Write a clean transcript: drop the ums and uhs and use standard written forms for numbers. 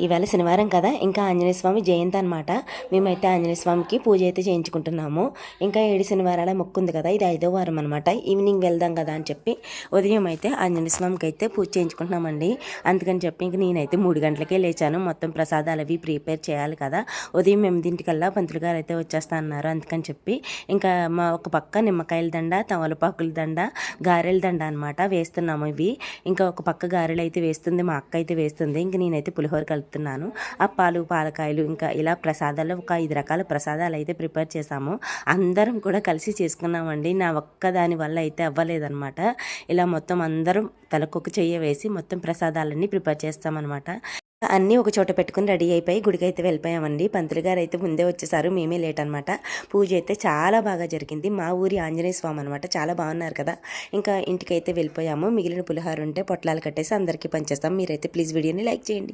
ఇవాళ శనివారం కదా, ఇంకా ఆంజనేయ స్వామి జయంతి అనమాట. మేమైతే ఆంజనేయ స్వామికి పూజ అయితే చేయించుకుంటున్నాము. ఇంకా 7 శనివారాల మొక్కు ఉంది కదా, ఇది 5వ వారం అనమాట. ఈవినింగ్ వెళ్దాం కదా అని చెప్పి ఉదయం అయితే ఆంజనేయ స్వామికి అయితే పూజ చేయించుకుంటున్నామండి. అందుకని చెప్పి ఇంక నేనైతే 3 గంటలకే లేచాను. మొత్తం ప్రసాదాలు అవి ప్రిపేర్ చేయాలి కదా. ఉదయం 8 పంతులు గారు అయితే వచ్చేస్తా అన్నారు. అందుకని చెప్పి ఇంకా మా ఒక పక్క నిమ్మకాయల దండ, తమలపాకుల దండ, గారెల దండ అనమాట వేస్తున్నాము. ఇవి ఇంకా ఒక పక్క గారెలు అయితే వేస్తుంది, మా అక్క అయితే వేస్తుంది. ఇంక నేనైతే పులిహోర కలుపుతున్నాను. అప్పాలు, పాలకాయలు, ఇంకా ఇలా ప్రసాదాలు ఒక 5 రకాల ప్రసాదాలు అయితే ప్రిపేర్ చేసాము. అందరం కూడా కలిసి చేసుకున్నామండి. నా ఒక్కదాని వల్ల అయితే అవ్వలేదన్నమాట. ఇలా మొత్తం అందరం తలకొక చెయ్య వేసి మొత్తం ప్రసాదాలన్నీ ప్రిపేర్ చేస్తామన్నమాట. అన్నీ ఒక చోట పెట్టుకుని రెడీ అయిపోయి గుడికి అయితే వెళ్ళిపోయామండి. పంతులు గారు అయితే ముందే వచ్చేసారు, మేమే లేట్ అనమాట. పూజ అయితే చాలా బాగా జరిగింది. మా ఊరి ఆంజనేయ స్వామి అనమాట. చాలా బాగున్నారు కదా. ఇంకా ఇంటికైతే వెళ్ళిపోయాము. మిగిలిన పులిహోర ఉంటే పొట్లాలు కట్టేసి అందరికీ పంచేస్తాం. మీరైతే ప్లీజ్ వీడియోని లైక్ చేయండి.